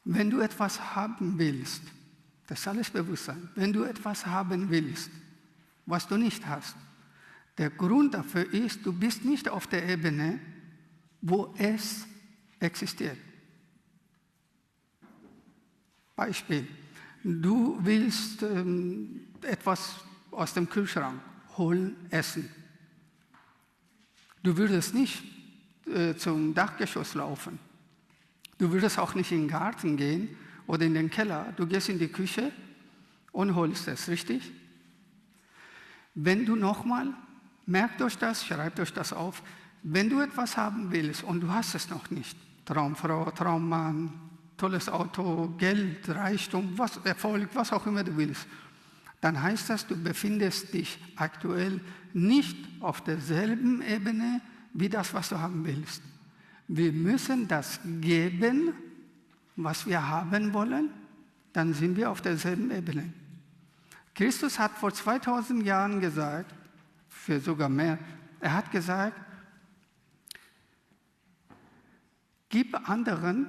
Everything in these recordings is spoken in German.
Wenn du etwas haben willst, das ist alles Bewusstsein, wenn du etwas haben willst, was du nicht hast, der Grund dafür ist, du bist nicht auf der Ebene, wo es existiert. Beispiel, du willst etwas aus dem Kühlschrank holen, essen. Du würdest nicht zum Dachgeschoss laufen. Du würdest auch nicht in den Garten gehen oder in den Keller. Du gehst in die Küche und holst es, richtig? Wenn du nochmal, merkt euch das, schreibt euch das auf, wenn du etwas haben willst und du hast es noch nicht, Traumfrau, Traummann, tolles Auto, Geld, Reichtum, Erfolg, was auch immer du willst, dann heißt das, du befindest dich aktuell nicht auf derselben Ebene wie das, was du haben willst. Wir müssen das geben, was wir haben wollen, dann sind wir auf derselben Ebene. Christus hat vor 2000 Jahren gesagt, für sogar mehr, er hat gesagt, gib anderen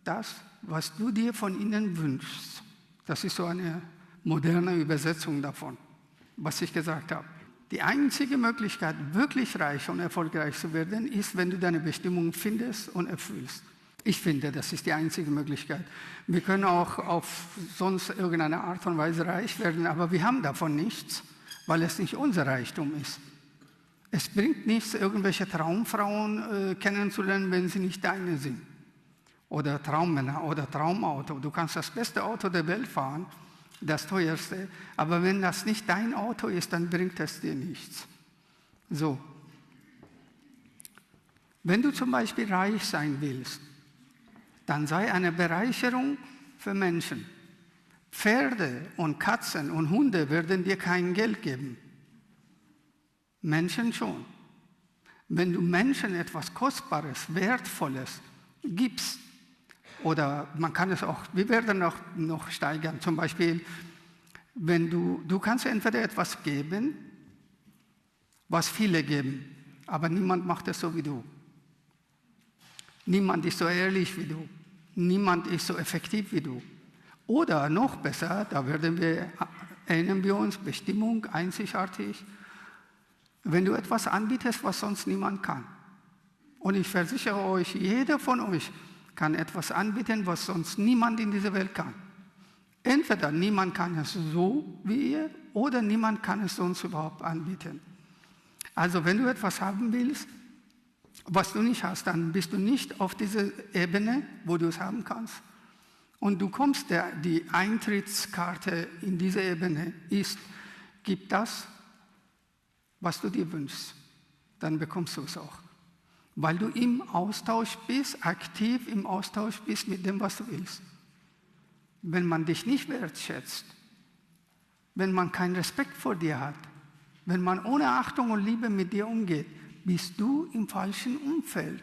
das, was du dir von ihnen wünschst. Das ist so eine moderne Übersetzung davon, was ich gesagt habe. Die einzige Möglichkeit, wirklich reich und erfolgreich zu werden, ist, wenn du deine Bestimmung findest und erfüllst. Ich finde, das ist die einzige Möglichkeit. Wir können auch auf sonst irgendeine Art und Weise reich werden, aber wir haben davon nichts, weil es nicht unser Reichtum ist. Es bringt nichts, irgendwelche Traumfrauen kennenzulernen, wenn sie nicht deine sind. Oder Traummänner oder Traumauto. Du kannst das beste Auto der Welt fahren, das teuerste, aber wenn das nicht dein Auto ist, dann bringt es dir nichts. So. Wenn du zum Beispiel reich sein willst, dann sei eine Bereicherung für Menschen. Pferde und Katzen und Hunde werden dir kein Geld geben. Menschen schon. Wenn du Menschen etwas Kostbares, Wertvolles gibst, oder man kann es auch, wir werden auch noch steigern, zum Beispiel, wenn du kannst entweder etwas geben, was viele geben, aber niemand macht es so wie du. Niemand ist so ehrlich wie du. Niemand ist so effektiv wie du. Oder noch besser, da erinnern wir uns, Bestimmung, einzigartig, wenn du etwas anbietest, was sonst niemand kann. Und ich versichere euch, jeder von euch kann etwas anbieten, was sonst niemand in dieser Welt kann. Entweder niemand kann es so wie ihr, oder niemand kann es sonst überhaupt anbieten. Also wenn du etwas haben willst, was du nicht hast, dann bist du nicht auf dieser Ebene, wo du es haben kannst. Und du kommst, die Eintrittskarte in diese Ebene ist, gib das, was du dir wünschst. Dann bekommst du es auch. Weil du im Austausch bist, aktiv im Austausch bist mit dem, was du willst. Wenn man dich nicht wertschätzt, wenn man keinen Respekt vor dir hat, wenn man ohne Achtung und Liebe mit dir umgeht, bist du im falschen Umfeld.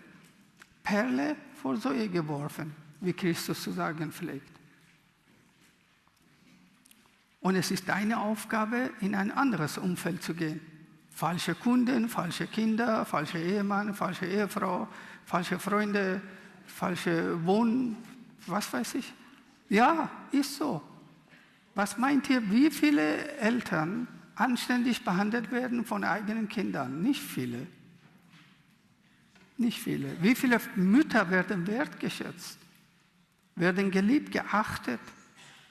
Perle vor Säue geworfen, wie Christus zu sagen pflegt. Und es ist deine Aufgabe, in ein anderes Umfeld zu gehen. Falsche Kunden, falsche Kinder, falsche Ehemann, falsche Ehefrau, falsche Freunde, falsche was weiß ich. Ja, ist so. Was meint ihr, wie viele Eltern anständig behandelt werden von eigenen Kindern? Nicht viele. Nicht viele. Wie viele Mütter werden wertgeschätzt, werden geliebt, geachtet?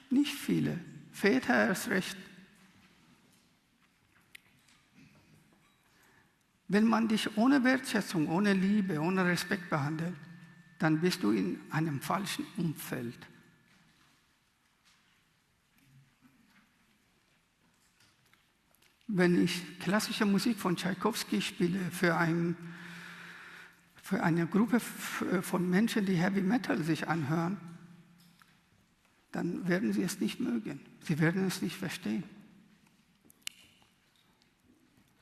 Nicht viele. Väter erst recht. Wenn man dich ohne Wertschätzung, ohne Liebe, ohne Respekt behandelt, dann bist du in einem falschen Umfeld. Wenn ich klassische Musik von Tschaikowski spiele für eine Gruppe von Menschen, die Heavy Metal sich anhören, dann werden sie es nicht mögen. Sie werden es nicht verstehen.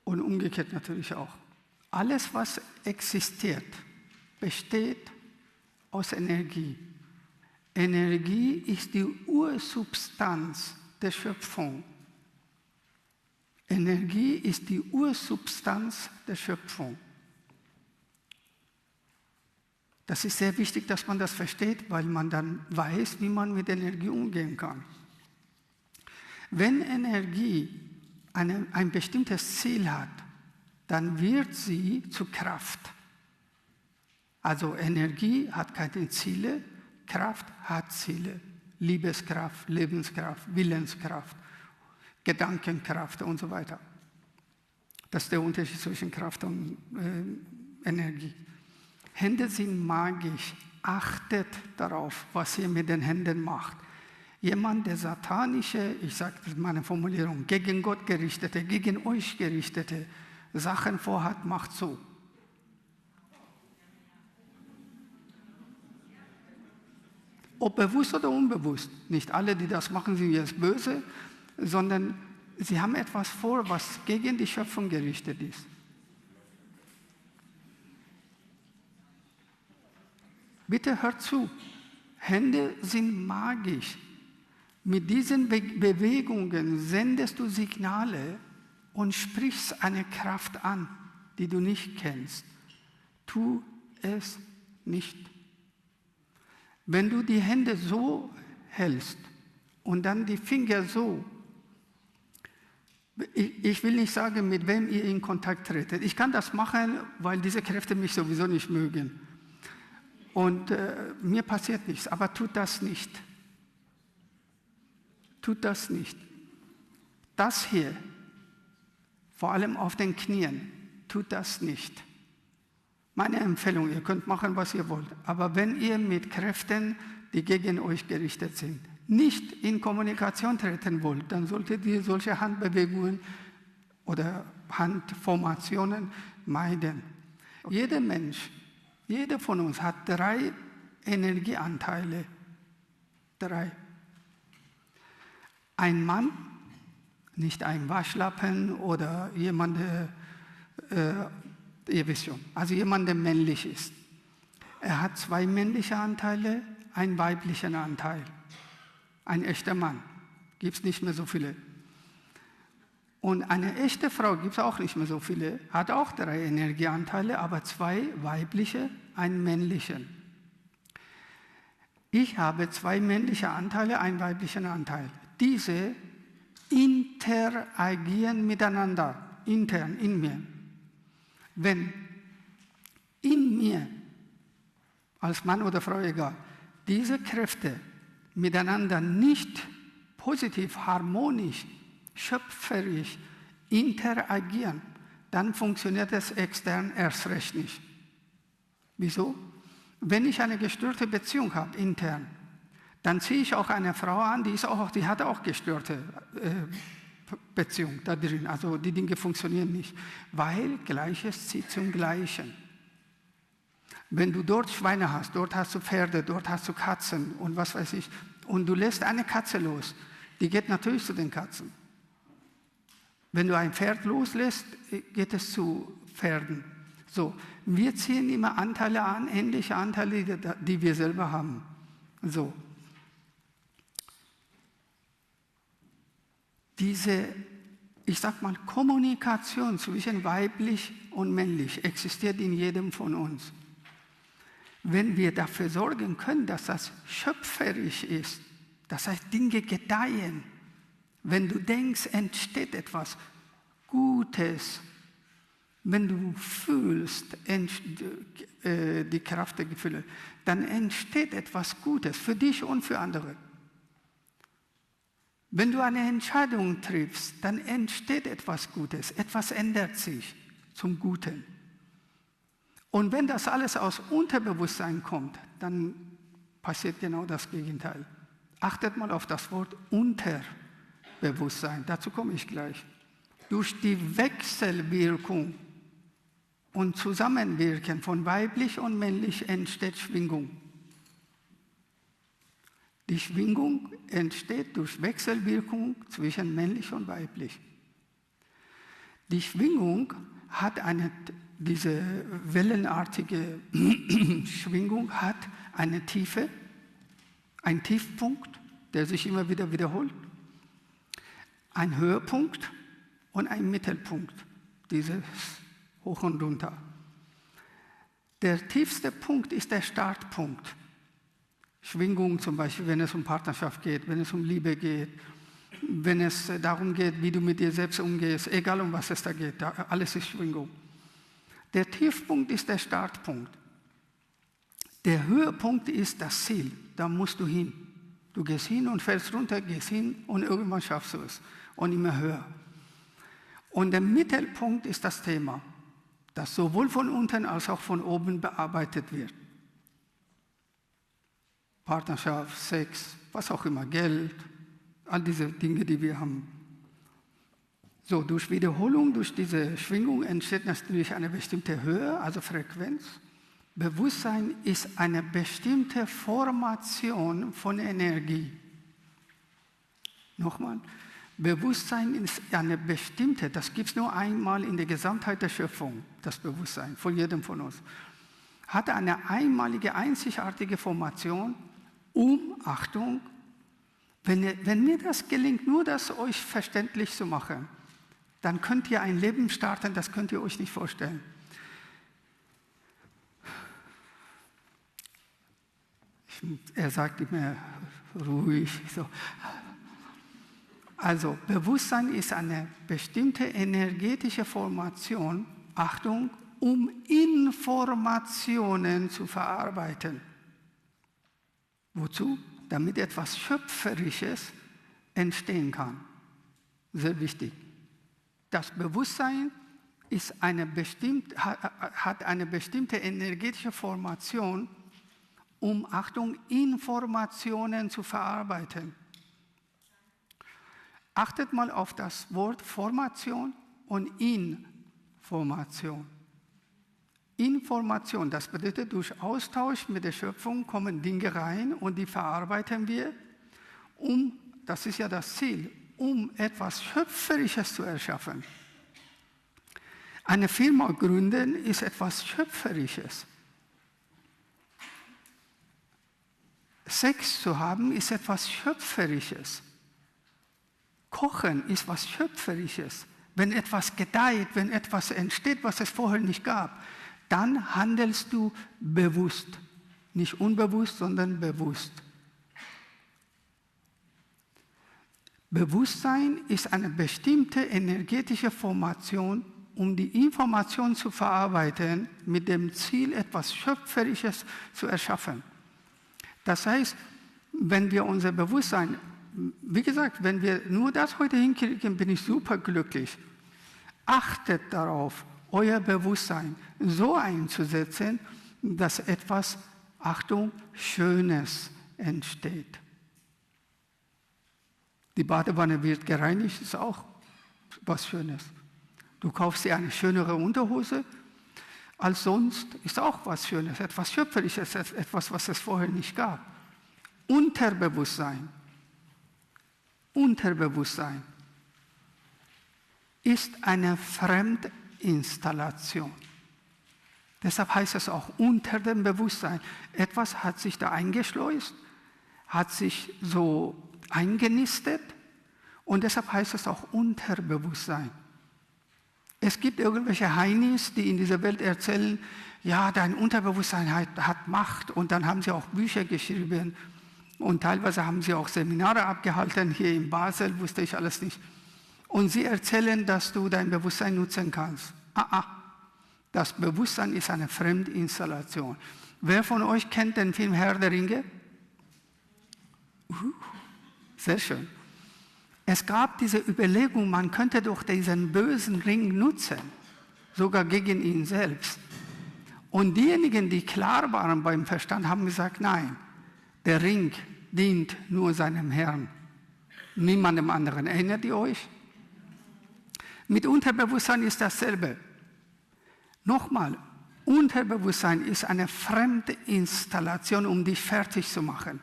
Und umgekehrt natürlich auch. Alles, was existiert, besteht aus Energie. Energie ist die Ursubstanz der Schöpfung. Energie ist die Ursubstanz der Schöpfung. Das ist sehr wichtig, dass man das versteht, weil man dann weiß, wie man mit Energie umgehen kann. Wenn Energie ein bestimmtes Ziel hat, dann wird sie zu Kraft. Also Energie hat keine Ziele, Kraft hat Ziele. Liebeskraft, Lebenskraft, Willenskraft, Gedankenkraft und so weiter. Das ist der Unterschied zwischen Kraft und Energie. Hände sind magisch. Achtet darauf, was ihr mit den Händen macht. Jemand, der satanische, ich sage meine Formulierung, gegen Gott gerichtete, gegen euch gerichtete Sachen vorhat, macht so. Ob bewusst oder unbewusst. Nicht alle, die das machen, sind jetzt böse, sondern sie haben etwas vor, was gegen die Schöpfung gerichtet ist. Bitte hört zu. Hände sind magisch. Mit diesen Bewegungen sendest du Signale und sprichst eine Kraft an, die du nicht kennst. Tu es nicht. Wenn du die Hände so hältst und dann die Finger so, ich will nicht sagen, mit wem ihr in Kontakt tretet. Ich kann das machen, weil diese Kräfte mich sowieso nicht mögen. Und mir passiert nichts, aber tut das nicht. Tut das nicht. Das hier, vor allem auf den Knien, tut das nicht. Meine Empfehlung, ihr könnt machen, was ihr wollt, aber wenn ihr mit Kräften, die gegen euch gerichtet sind, nicht in Kommunikation treten wollt, dann solltet ihr solche Handbewegungen oder Handformationen meiden. Jeder Mensch, jeder von uns hat 3 Energieanteile. 3. Ein Mann, nicht ein Waschlappen oder jemand, ihr wisst schon, also jemand, der männlich ist. Er hat 2 männliche Anteile, einen weiblichen Anteil. Ein echter Mann, gibt es nicht mehr so viele. Und eine echte Frau gibt es auch nicht mehr so viele, hat auch 3 Energieanteile, aber 2 weibliche, einen männlichen. Ich habe 2 männliche Anteile, einen weiblichen Anteil. Diese interagieren miteinander, intern, in mir. Wenn in mir, als Mann oder Frau egal, diese Kräfte miteinander nicht positiv, harmonisch, schöpferisch interagieren, dann funktioniert es extern erst recht nicht. Wieso? Wenn ich eine gestörte Beziehung habe, intern, dann ziehe ich auch eine Frau an, die hat auch gestörte Beziehung da drin. Also die Dinge funktionieren nicht, weil Gleiches zieht zum Gleichen. Wenn du dort Schweine hast, dort hast du Pferde, dort hast du Katzen und was weiß ich, und du lässt eine Katze los, die geht natürlich zu den Katzen. Wenn du ein Pferd loslässt, geht es zu Pferden. So, wir ziehen immer Anteile an, ähnliche Anteile, die wir selber haben. So. Diese, ich sag mal, Kommunikation zwischen weiblich und männlich existiert in jedem von uns. Wenn wir dafür sorgen können, dass das schöpferisch ist, das heißt, Dinge gedeihen. Wenn du denkst, entsteht etwas Gutes. Wenn du fühlst, die Kraft der Gefühle, dann entsteht etwas Gutes für dich und für andere. Wenn du eine Entscheidung triffst, dann entsteht etwas Gutes, etwas ändert sich zum Guten. Und wenn das alles aus Unterbewusstsein kommt, dann passiert genau das Gegenteil. Achtet mal auf das Wort Unterbewusstsein, dazu komme ich gleich. Durch die Wechselwirkung und Zusammenwirken von weiblich und männlich entsteht Schwingung. Die Schwingung entsteht durch Wechselwirkung zwischen männlich und weiblich. Die Schwingung hat diese wellenartige Schwingung hat eine Tiefe, einen Tiefpunkt, der sich immer wieder wiederholt, einen Höhepunkt und einen Mittelpunkt, dieses Hoch und Runter. Der tiefste Punkt ist der Startpunkt. Schwingung zum Beispiel, wenn es um Partnerschaft geht, wenn es um Liebe geht, wenn es darum geht, wie du mit dir selbst umgehst, egal um was es da geht, alles ist Schwingung. Der Tiefpunkt ist der Startpunkt. Der Höhepunkt ist das Ziel, da musst du hin. Du gehst hin und fällst runter, gehst hin und irgendwann schaffst du es und immer höher. Und der Mittelpunkt ist das Thema, das sowohl von unten als auch von oben bearbeitet wird. Partnerschaft, Sex, was auch immer, Geld, all diese Dinge, die wir haben. So, durch Wiederholung, durch diese Schwingung entsteht natürlich eine bestimmte Höhe, also Frequenz. Bewusstsein ist eine bestimmte Formation von Energie. Nochmal, Bewusstsein ist eine bestimmte, das gibt es nur einmal in der Gesamtheit der Schöpfung, das Bewusstsein von jedem von uns, hat eine einmalige, einzigartige Formation, Achtung, wenn mir das gelingt, nur das euch verständlich zu machen, dann könnt ihr ein Leben starten, das könnt ihr euch nicht vorstellen. Er sagt immer ruhig. So. Also, Bewusstsein ist eine bestimmte energetische Formation, Achtung, um Informationen zu verarbeiten. Wozu? Damit etwas Schöpferisches entstehen kann. Sehr wichtig. Das Bewusstsein ist hat eine bestimmte energetische Formation, um, Achtung, Informationen zu verarbeiten. Achtet mal auf das Wort Formation und Information. Information, das bedeutet, durch Austausch mit der Schöpfung kommen Dinge rein und die verarbeiten wir, das ist ja das Ziel, um etwas Schöpferisches zu erschaffen. Eine Firma gründen ist etwas Schöpferisches. Sex zu haben ist etwas Schöpferisches. Kochen ist etwas Schöpferisches. Wenn etwas gedeiht, wenn etwas entsteht, was es vorher nicht gab, dann handelst du bewusst. Nicht unbewusst, sondern bewusst. Bewusstsein ist eine bestimmte energetische Formation, um die Information zu verarbeiten, mit dem Ziel, etwas Schöpferisches zu erschaffen. Das heißt, wenn wir unser Bewusstsein, wie gesagt, wenn wir nur das heute hinkriegen, bin ich super glücklich. Achtet darauf, euer Bewusstsein so einzusetzen, dass etwas, Achtung, Schönes entsteht. Die Badewanne wird gereinigt, ist auch was Schönes. Du kaufst dir eine schönere Unterhose als sonst, ist auch was Schönes, etwas Schöpferisches, etwas, was es vorher nicht gab. Unterbewusstsein ist eine Fremdinstallation. Deshalb heißt es auch unter dem Bewusstsein. Etwas hat sich da eingeschleust, hat sich so eingenistet und deshalb heißt es auch Unterbewusstsein. Es gibt irgendwelche Heinis, die in dieser Welt erzählen, ja, dein Unterbewusstsein hat Macht und dann haben sie auch Bücher geschrieben und teilweise haben sie auch Seminare abgehalten, hier in Basel, wusste ich alles nicht. Und sie erzählen, dass du dein Bewusstsein nutzen kannst. Das Bewusstsein ist eine Fremdinstallation. Wer von euch kennt den Film Herr der Ringe? Sehr schön. Es gab diese Überlegung, man könnte doch diesen bösen Ring nutzen, sogar gegen ihn selbst. Und diejenigen, die klar waren beim Verstand, haben gesagt, nein, der Ring dient nur seinem Herrn, niemandem anderen. Erinnert ihr euch? Mit Unterbewusstsein ist dasselbe. Nochmal, Unterbewusstsein ist eine Fremdinstallation, um dich fertig zu machen,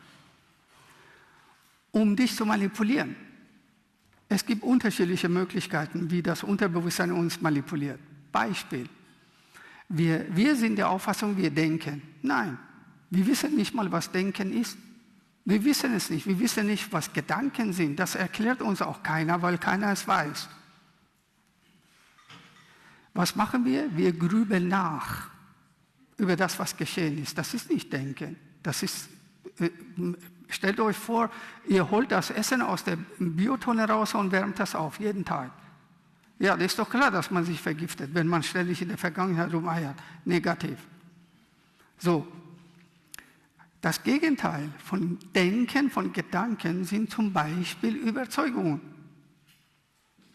um dich zu manipulieren. Es gibt unterschiedliche Möglichkeiten, wie das Unterbewusstsein uns manipuliert. Beispiel. Wir sind der Auffassung, wir denken. Nein, wir wissen nicht mal, was Denken ist. Wir wissen es nicht. Wir wissen nicht, was Gedanken sind. Das erklärt uns auch keiner, weil keiner es weiß. Was machen wir? Wir grübeln nach über das, was geschehen ist. Das ist nicht Denken. Das ist, stellt euch vor, ihr holt das Essen aus der Biotonne raus und wärmt das auf, jeden Tag. Ja, das ist doch klar, dass man sich vergiftet, wenn man ständig in der Vergangenheit rumeiert. Negativ. So. Das Gegenteil von Denken, von Gedanken sind zum Beispiel Überzeugungen.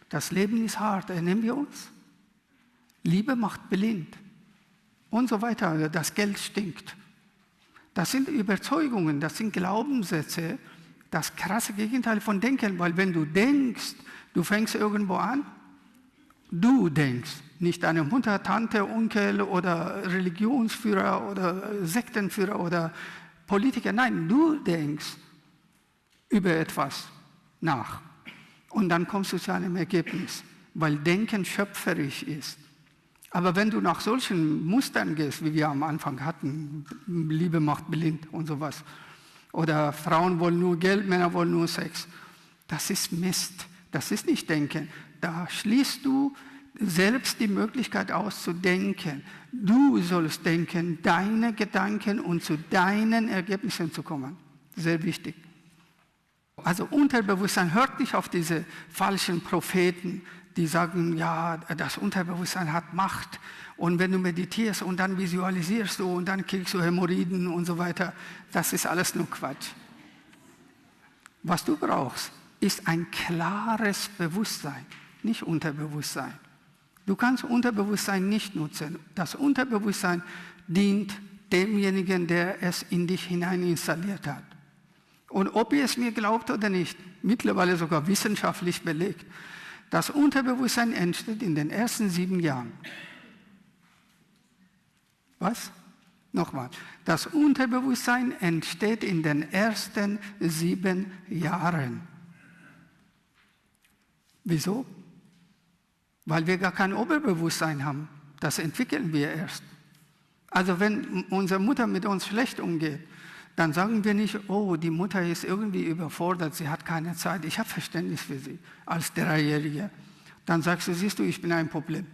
Das Leben ist hart, erinnern wir uns? Liebe macht blind und so weiter. Das Geld stinkt. Das sind Überzeugungen, das sind Glaubenssätze, das krasse Gegenteil von Denken, weil wenn du denkst, du fängst irgendwo an, du denkst, nicht deine Mutter, Tante, Onkel oder Religionsführer oder Sektenführer oder Politiker, nein, du denkst über etwas nach und dann kommst du zu einem Ergebnis, weil Denken schöpferisch ist. Aber wenn du nach solchen Mustern gehst, wie wir am Anfang hatten, Liebe macht blind und sowas, oder Frauen wollen nur Geld, Männer wollen nur Sex, das ist Mist, das ist nicht Denken. Da schließt du selbst die Möglichkeit aus zu denken. Du sollst denken, deine Gedanken und zu deinen Ergebnissen zu kommen. Sehr wichtig. Also Unterbewusstsein, hört nicht auf diese falschen Propheten, die sagen, ja, das Unterbewusstsein hat Macht und wenn du meditierst und dann visualisierst du und dann kriegst du Hämorrhoiden und so weiter, das ist alles nur Quatsch. Was du brauchst, ist ein klares Bewusstsein, nicht Unterbewusstsein. Du kannst Unterbewusstsein nicht nutzen. Das Unterbewusstsein dient demjenigen, der es in dich hinein installiert hat. Und ob ihr es mir glaubt oder nicht, mittlerweile sogar wissenschaftlich belegt, das Unterbewusstsein entsteht in den ersten 7 Jahren. Was? Nochmal. Das Unterbewusstsein entsteht in den ersten 7 Jahren. Wieso? Weil wir gar kein Oberbewusstsein haben. Das entwickeln wir erst. Also wenn unsere Mutter mit uns schlecht umgeht, dann sagen wir nicht, oh, die Mutter ist irgendwie überfordert, sie hat keine Zeit. Ich habe Verständnis für sie als 3-Jährige. Dann sagst du, siehst du, ich bin ein Problem.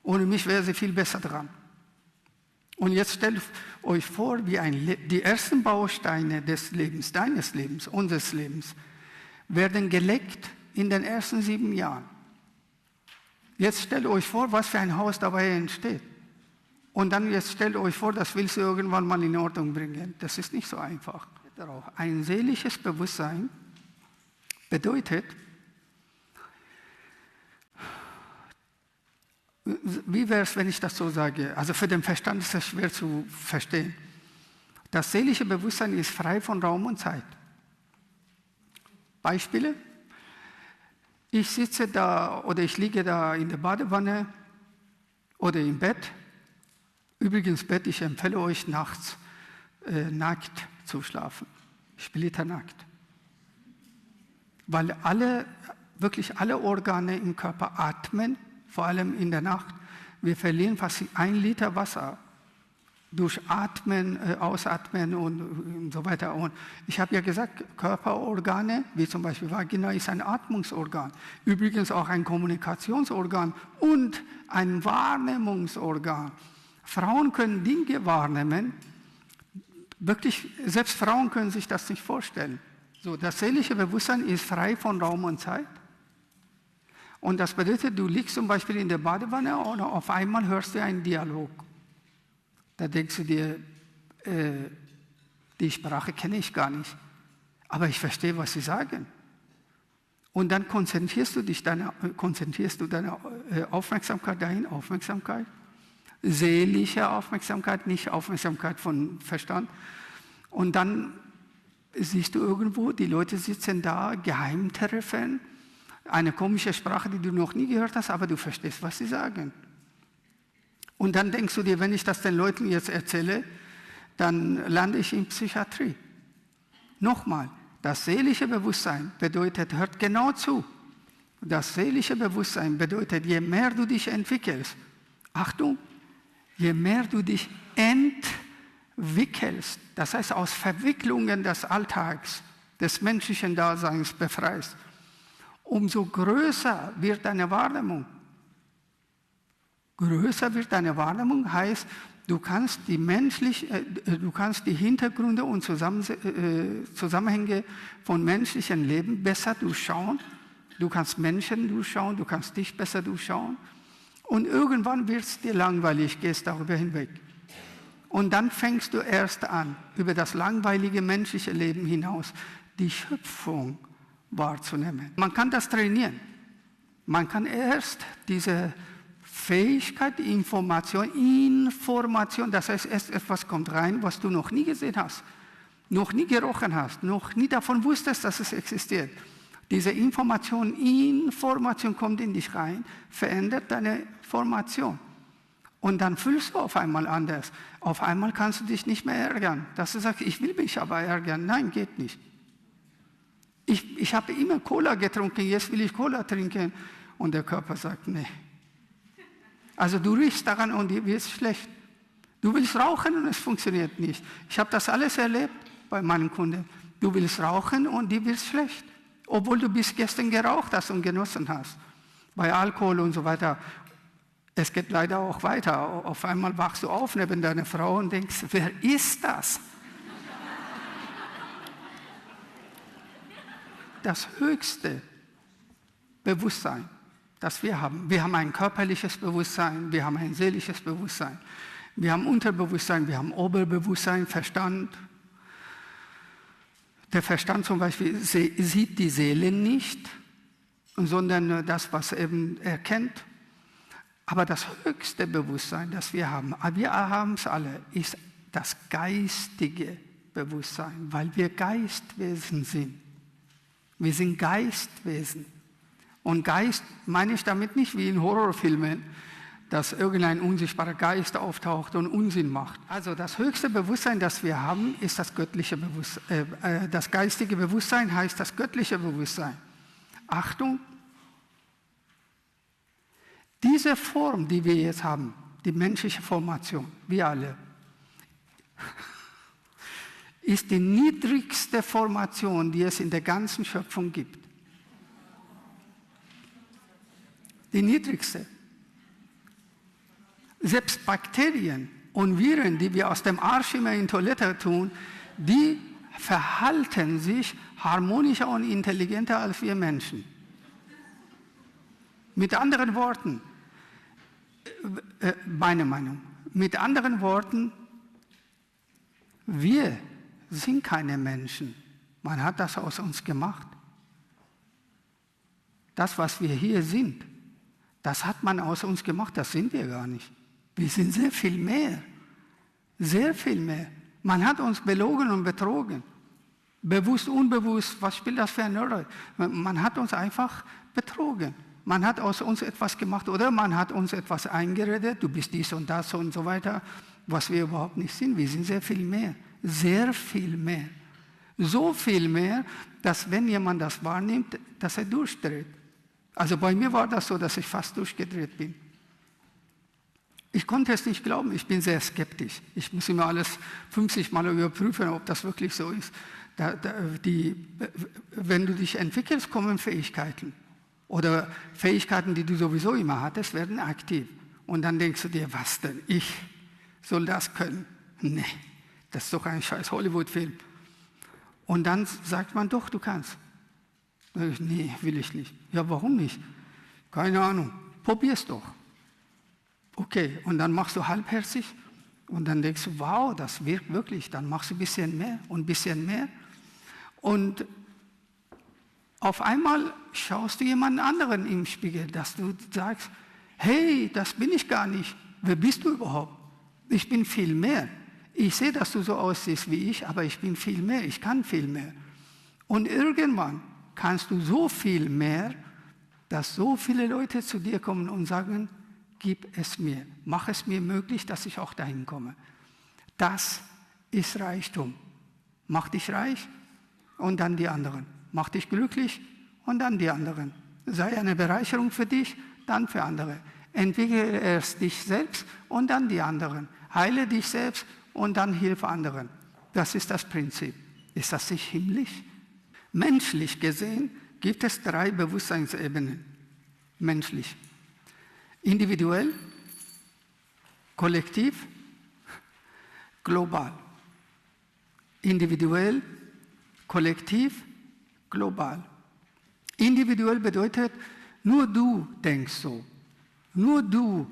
Ohne mich wäre sie viel besser dran. Und jetzt stellt euch vor, wie die ersten Bausteine des Lebens, deines Lebens, unseres Lebens, werden gelegt in den ersten 7 Jahren. Jetzt stellt euch vor, was für ein Haus dabei entsteht. Und dann jetzt stellt euch vor, das willst du irgendwann mal in Ordnung bringen. Das ist nicht so einfach. Ein seelisches Bewusstsein bedeutet, wie wäre es, wenn ich das so sage? Also für den Verstand ist das schwer zu verstehen. Das seelische Bewusstsein ist frei von Raum und Zeit. Beispiele? Ich sitze da oder ich liege da in der Badewanne oder im Bett. Übrigens, Bett, ich empfehle euch nachts nackt zu schlafen, splitternackt. Weil wirklich alle Organe im Körper atmen, vor allem in der Nacht. Wir verlieren fast 1 Liter Wasser durch Atmen, Ausatmen und so weiter. Und ich habe ja gesagt, Körperorgane, wie zum Beispiel Vagina, ist ein Atmungsorgan. Übrigens auch ein Kommunikationsorgan und ein Wahrnehmungsorgan. Frauen können Dinge wahrnehmen, wirklich, selbst Frauen können sich das nicht vorstellen. So, das seelische Bewusstsein ist frei von Raum und Zeit. Und das bedeutet, du liegst zum Beispiel in der Badewanne und auf einmal hörst du einen Dialog. Da denkst du dir, die Sprache kenne ich gar nicht, aber ich verstehe, was sie sagen. Und dann konzentrierst du deine Aufmerksamkeit dahin, seelische Aufmerksamkeit, nicht Aufmerksamkeit von Verstand. Und dann siehst du irgendwo, die Leute sitzen da, Geheimtreffen, eine komische Sprache, die du noch nie gehört hast, aber du verstehst, was sie sagen. Und dann denkst du dir, wenn ich das den Leuten jetzt erzähle, dann lande ich in Psychiatrie. Nochmal, das seelische Bewusstsein bedeutet, hört genau zu, das seelische Bewusstsein bedeutet, je mehr du dich entwickelst, Achtung, je mehr du dich entwickelst, das heißt aus Verwicklungen des Alltags, des menschlichen Daseins befreist, umso größer wird deine Wahrnehmung. Größer wird deine Wahrnehmung heißt, Du kannst die Hintergründe und Zusammenhänge von menschlichem Leben besser durchschauen. Du kannst Menschen durchschauen, du kannst dich besser durchschauen. Und irgendwann wird es dir langweilig, gehst darüber hinweg. Und dann fängst du erst an, über das langweilige menschliche Leben hinaus die Schöpfung wahrzunehmen. Man kann das trainieren. Man kann erst diese Fähigkeit, Information, das heißt, erst etwas kommt rein, was du noch nie gesehen hast, noch nie gerochen hast, noch nie davon wusstest, dass es existiert. Diese Information kommt in dich rein, verändert deine Formation. Und dann fühlst du auf einmal anders. Auf einmal kannst du dich nicht mehr ärgern. Dass du sagst, ich will mich aber ärgern. Nein, geht nicht. Ich habe immer Cola getrunken, jetzt will ich Cola trinken. Und der Körper sagt, nee. Also du riechst daran und dir wird schlecht. Du willst rauchen und es funktioniert nicht. Ich habe das alles erlebt bei meinen Kunden. Du willst rauchen und dir wird schlecht. Obwohl du bis gestern geraucht hast und genossen hast. Bei Alkohol und so weiter. Es geht leider auch weiter. Auf einmal wachst du auf neben deiner Frau und denkst, wer ist das? Das höchste Bewusstsein, das wir haben. Wir haben ein körperliches Bewusstsein, wir haben ein seelisches Bewusstsein. Wir haben Unterbewusstsein, wir haben Oberbewusstsein, Verstand. Der Verstand zum Beispiel sieht die Seele nicht, sondern das, was er eben erkennt. Aber das höchste Bewusstsein, das wir haben es alle, ist das geistige Bewusstsein, weil wir Geistwesen sind. Wir sind Geistwesen. Und Geist meine ich damit nicht wie in Horrorfilmen, dass irgendein unsichtbarer Geist auftaucht und Unsinn macht. Also das höchste Bewusstsein, das wir haben, ist das göttliche Bewusstsein. Das geistige Bewusstsein heißt das göttliche Bewusstsein. Achtung! Diese Form, die wir jetzt haben, die menschliche Formation, wir alle, ist die niedrigste Formation, die es in der ganzen Schöpfung gibt. Die niedrigste. Selbst Bakterien und Viren, die wir aus dem Arsch immer in die Toilette tun, die verhalten sich harmonischer und intelligenter als wir Menschen. Mit anderen Worten, meine Meinung, mit anderen Worten, wir sind keine Menschen. Man hat das aus uns gemacht. Das, was wir hier sind, das hat man aus uns gemacht, das sind wir gar nicht. Wir sind sehr viel mehr. Sehr viel mehr. Man hat uns belogen und betrogen. Bewusst, unbewusst, was spielt das für eine Rolle? Man hat uns einfach betrogen. Man hat aus uns etwas gemacht oder man hat uns etwas eingeredet, du bist dies und das und so weiter, was wir überhaupt nicht sind. Wir sind sehr viel mehr. Sehr viel mehr. So viel mehr, dass wenn jemand das wahrnimmt, dass er durchdreht. Also bei mir war das so, dass ich fast durchgedreht bin. Ich konnte es nicht glauben, ich bin sehr skeptisch. Ich muss immer alles 50 Mal überprüfen, ob das wirklich so ist. Wenn du dich entwickelst, kommen Fähigkeiten. Oder Fähigkeiten, die du sowieso immer hattest, werden aktiv. Und dann denkst du dir, was denn? Ich soll das können? Nee, das ist doch ein scheiß Hollywood-Film. Und dann sagt man, doch, du kannst. Nee, will ich nicht. Ja, warum nicht? Keine Ahnung. Probier's doch. Okay, und dann machst du halbherzig und dann denkst du, wow, das wirkt wirklich. Dann machst du ein bisschen mehr und ein bisschen mehr. Und auf einmal schaust du jemanden anderen im Spiegel, dass du sagst, hey, das bin ich gar nicht. Wer bist du überhaupt? Ich bin viel mehr. Ich sehe, dass du so aussiehst wie ich, aber ich bin viel mehr. Ich kann viel mehr. Und irgendwann kannst du so viel mehr, dass so viele Leute zu dir kommen und sagen, gib es mir. Mach es mir möglich, dass ich auch dahin komme. Das ist Reichtum. Mach dich reich und dann die anderen. Mach dich glücklich und dann die anderen. Sei eine Bereicherung für dich, dann für andere. Entwickle erst dich selbst und dann die anderen. Heile dich selbst und dann hilf anderen. Das ist das Prinzip. Ist das nicht himmlisch? Menschlich gesehen gibt es 3 Bewusstseinsebenen. Menschlich. Individuell, kollektiv global. Individuell, kollektiv, global. Individuell bedeutet, nur du denkst so. Nur du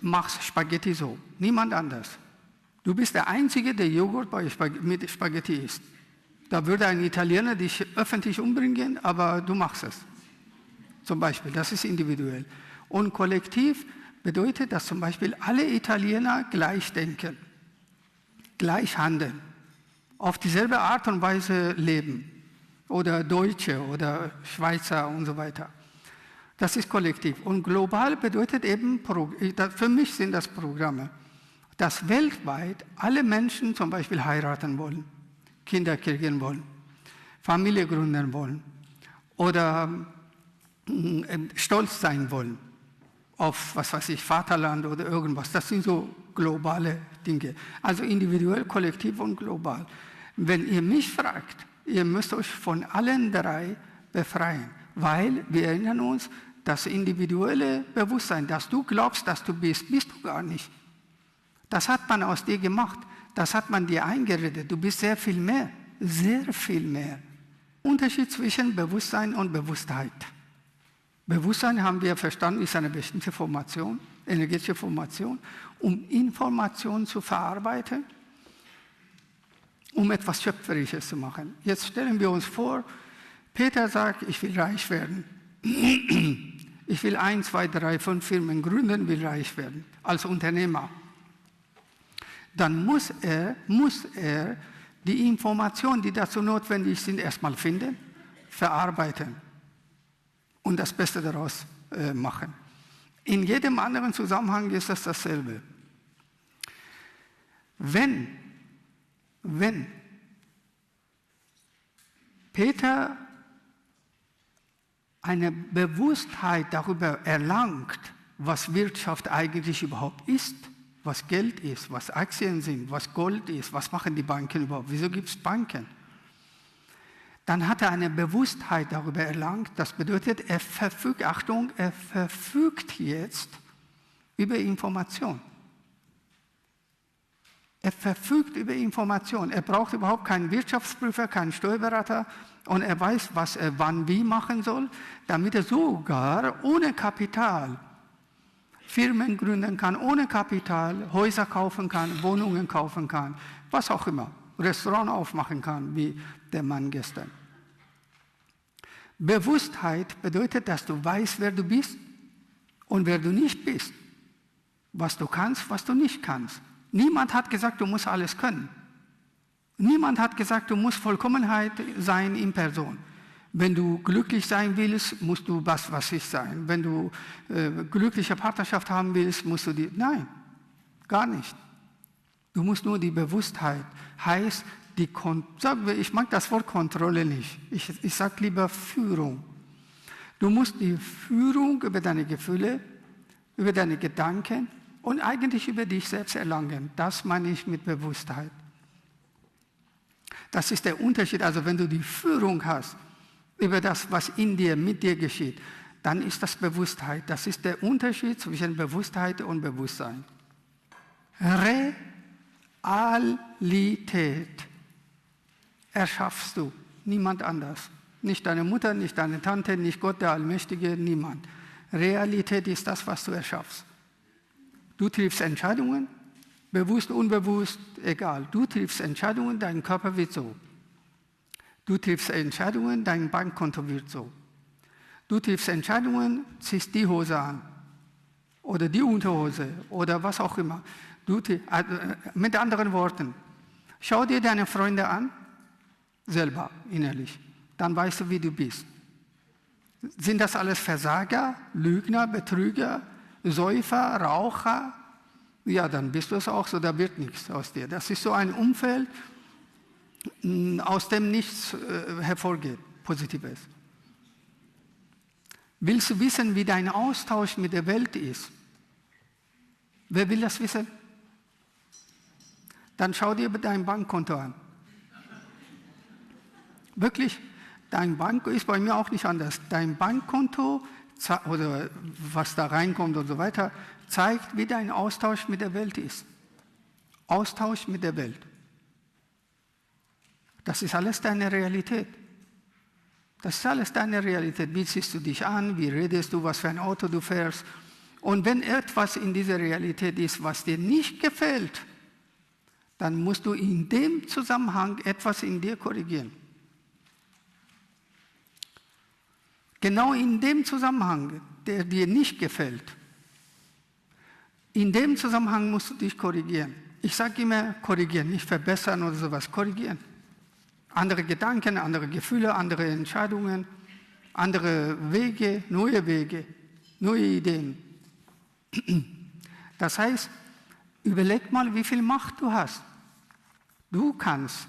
machst Spaghetti so. Niemand anders. Du bist der Einzige, der Joghurt mit Spaghetti isst. Da würde ein Italiener dich öffentlich umbringen, aber du machst es. Zum Beispiel, das ist individuell. Und kollektiv bedeutet, dass zum Beispiel alle Italiener gleich denken, gleich handeln, auf dieselbe Art und Weise leben. Oder Deutsche oder Schweizer und so weiter. Das ist kollektiv. Und global bedeutet eben, für mich sind das Programme, dass weltweit alle Menschen zum Beispiel heiraten wollen, Kinder kriegen wollen, Familie gründen wollen oder stolz sein wollen auf, was weiß ich, Vaterland oder irgendwas. Das sind so globale Dinge. Also individuell, kollektiv und global. Wenn ihr mich fragt, ihr müsst euch von allen drei befreien, weil wir erinnern uns, das individuelle Bewusstsein, dass du glaubst, dass du bist, bist du gar nicht. Das hat man aus dir gemacht, das hat man dir eingeredet. Du bist sehr viel mehr, sehr viel mehr. Unterschied zwischen Bewusstsein und Bewusstheit. Bewusstsein, haben wir verstanden, ist eine bestimmte Formation, energetische Formation, um Informationen zu verarbeiten, um etwas Schöpferisches zu machen. Jetzt stellen wir uns vor, Peter sagt, ich will reich werden. Ich will 1, 2, 3, 5 Firmen gründen, will reich werden, als Unternehmer. Dann muss er die Informationen, die dazu notwendig sind, erstmal finden, verarbeiten und das Beste daraus machen. In jedem anderen Zusammenhang ist das dasselbe. Wenn Peter eine Bewusstheit darüber erlangt, was Wirtschaft eigentlich überhaupt ist, was Geld ist, was Aktien sind, was Gold ist, was machen die Banken überhaupt, wieso gibt es Banken, dann hat er eine Bewusstheit darüber erlangt. Das bedeutet, er verfügt jetzt über Information. Er verfügt über Information. Er braucht überhaupt keinen Wirtschaftsprüfer, keinen Steuerberater und er weiß, was er wann wie machen soll, damit er sogar ohne Kapital Firmen gründen kann, ohne Kapital Häuser kaufen kann, Wohnungen kaufen kann, was auch immer, Restaurant aufmachen kann, wie der Mann gestern. Bewusstheit bedeutet, dass du weißt, wer du bist und wer du nicht bist, was du kannst, was du nicht kannst. Niemand hat gesagt, du musst alles können. Niemand hat gesagt, du musst Vollkommenheit sein in Person. Wenn du glücklich sein willst, musst du was ich sein. Wenn du glückliche Partnerschaft haben willst, musst du die... Nein, gar nicht. Du musst nur die Bewusstheit, heißt, ich mag das Wort Kontrolle nicht. Ich sage lieber Führung. Du musst die Führung über deine Gefühle, über deine Gedanken und eigentlich über dich selbst erlangen. Das meine ich mit Bewusstheit. Das ist der Unterschied. Also wenn du die Führung hast über das, was in dir, mit dir geschieht, dann ist das Bewusstheit. Das ist der Unterschied zwischen Bewusstheit und Bewusstsein. Realität erschaffst du, niemand anders. Nicht deine Mutter, nicht deine Tante, nicht Gott, der Allmächtige, niemand. Realität ist das, was du erschaffst. Du triffst Entscheidungen, bewusst, unbewusst, egal. Du triffst Entscheidungen, dein Körper wird so. Du triffst Entscheidungen, dein Bankkonto wird so. Du triffst Entscheidungen, ziehst die Hose an oder die Unterhose oder was auch immer. Mit anderen Worten, schau dir deine Freunde an, selber innerlich, dann weißt du, wie du bist. Sind das alles Versager, Lügner, Betrüger, Säufer, Raucher? Ja, dann bist du es auch so, da wird nichts aus dir. Das ist so ein Umfeld, aus dem nichts hervorgeht, Positives. Willst du wissen, wie dein Austausch mit der Welt ist? Wer will das wissen? Dann schau dir dein Bankkonto an. Wirklich, dein Bankkonto ist bei mir auch nicht anders. Dein Bankkonto oder was da reinkommt und so weiter, zeigt, wie dein Austausch mit der Welt ist. Austausch mit der Welt. Das ist alles deine Realität. Das ist alles deine Realität. Wie ziehst du dich an? Wie redest du? Was für ein Auto du fährst? Und wenn etwas in dieser Realität ist, was dir nicht gefällt, dann musst du in dem Zusammenhang etwas in dir korrigieren. Genau in dem Zusammenhang, der dir nicht gefällt, in dem Zusammenhang musst du dich korrigieren. Ich sage immer korrigieren, nicht verbessern oder sowas, korrigieren. Andere Gedanken, andere Gefühle, andere Entscheidungen, andere Wege, neue Ideen. Das heißt, überleg mal, wie viel Macht du hast. Du kannst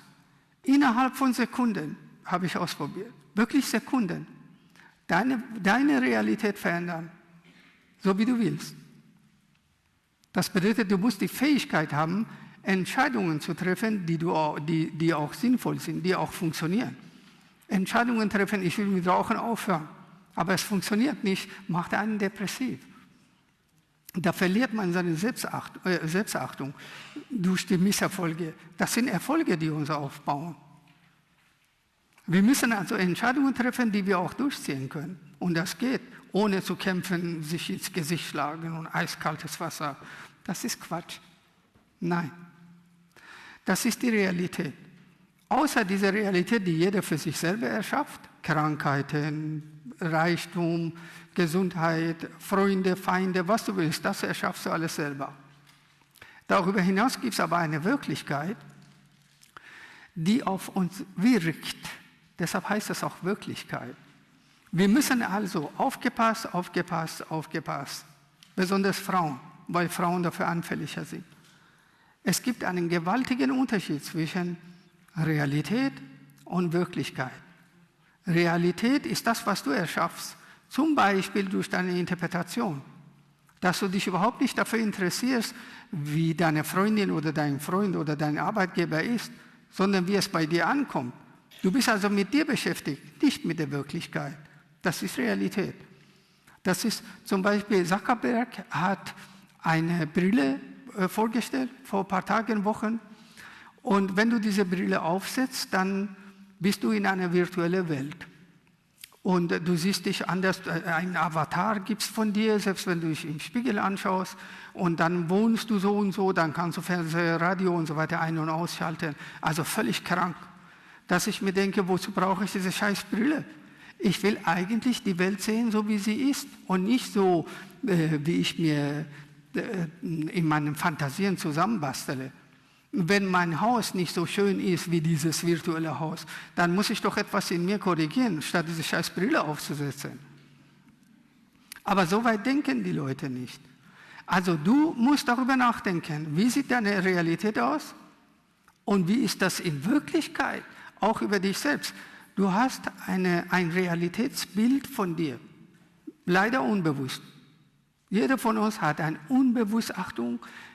innerhalb von Sekunden, habe ich ausprobiert, wirklich Sekunden, deine Realität verändern, so wie du willst. Das bedeutet, du musst die Fähigkeit haben, Entscheidungen zu treffen, die auch sinnvoll sind, die auch funktionieren. Entscheidungen treffen, ich will mit Rauchen aufhören, aber es funktioniert nicht, macht einen depressiv. Da verliert man seine Selbstachtung durch die Misserfolge. Das sind Erfolge, die uns aufbauen. Wir müssen also Entscheidungen treffen, die wir auch durchziehen können. Und das geht, ohne zu kämpfen, sich ins Gesicht schlagen und eiskaltes Wasser. Das ist Quatsch. Nein. Das ist die Realität. Außer dieser Realität, die jeder für sich selber erschafft, Krankheiten, Reichtum, Gesundheit, Freunde, Feinde, was du willst, das erschaffst du alles selber. Darüber hinaus gibt es aber eine Wirklichkeit, die auf uns wirkt. Deshalb heißt es auch Wirklichkeit. Wir müssen also aufgepasst. Besonders Frauen, weil Frauen dafür anfälliger sind. Es gibt einen gewaltigen Unterschied zwischen Realität und Wirklichkeit. Realität ist das, was du erschaffst, zum Beispiel durch deine Interpretation. Dass du dich überhaupt nicht dafür interessierst, wie deine Freundin oder dein Freund oder dein Arbeitgeber ist, sondern wie es bei dir ankommt. Du bist also mit dir beschäftigt, nicht mit der Wirklichkeit. Das ist Realität. Das ist zum Beispiel, Zuckerberg hat eine Brille vorgestellt, vor ein paar Tagen, Wochen. Und wenn du diese Brille aufsetzt, dann bist du in einer virtuellen Welt. Und du siehst dich anders, ein Avatar gibt es von dir, selbst wenn du dich im Spiegel anschaust. Und dann wohnst du so und so, dann kannst du Fernseher, Radio und so weiter ein- und ausschalten. Also völlig krank. Dass ich mir denke, wozu brauche ich diese scheiß Brille? Ich will eigentlich die Welt sehen, so wie sie ist und nicht so, wie ich mir in meinen Fantasien zusammenbastele. Wenn mein Haus nicht so schön ist wie dieses virtuelle Haus, dann muss ich doch etwas in mir korrigieren, statt diese scheiß Brille aufzusetzen. Aber so weit denken die Leute nicht. Also du musst darüber nachdenken, wie sieht deine Realität aus und wie ist das in Wirklichkeit, auch über dich selbst. Du hast ein Realitätsbild von dir, leider unbewusst. Jeder von uns hat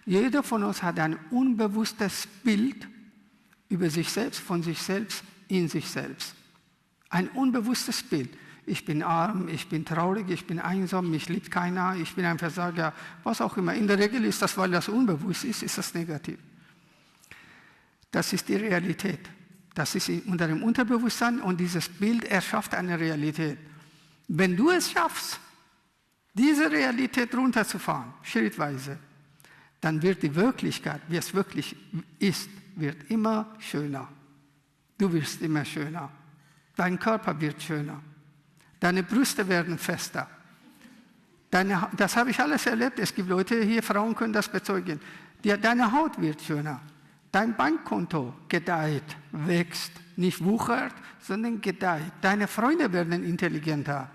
jeder von uns hat ein unbewusstes Bild über sich selbst, von sich selbst, in sich selbst. Ein unbewusstes Bild. Ich bin arm, ich bin traurig, ich bin einsam, mich liebt keiner, ich bin ein Versager, was auch immer. In der Regel ist das, weil das unbewusst ist das negativ. Das ist die Realität. Das ist unter dem Unterbewusstsein und dieses Bild erschafft eine Realität. Wenn du es schaffst, diese Realität runterzufahren, schrittweise, dann wird die Wirklichkeit, wie es wirklich ist, wird immer schöner. Du wirst immer schöner. Dein Körper wird schöner. Deine Brüste werden fester. Das habe ich alles erlebt. Es gibt Leute hier, Frauen können das bezeugen. Deine Haut wird schöner. Dein Bankkonto gedeiht, wächst, nicht wuchert, sondern gedeiht. Deine Freunde werden intelligenter.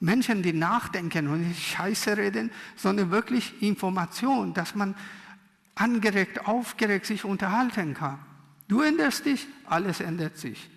Menschen, die nachdenken und nicht Scheiße reden, sondern wirklich Information, dass man angeregt, aufgeregt sich unterhalten kann. Du änderst dich, alles ändert sich.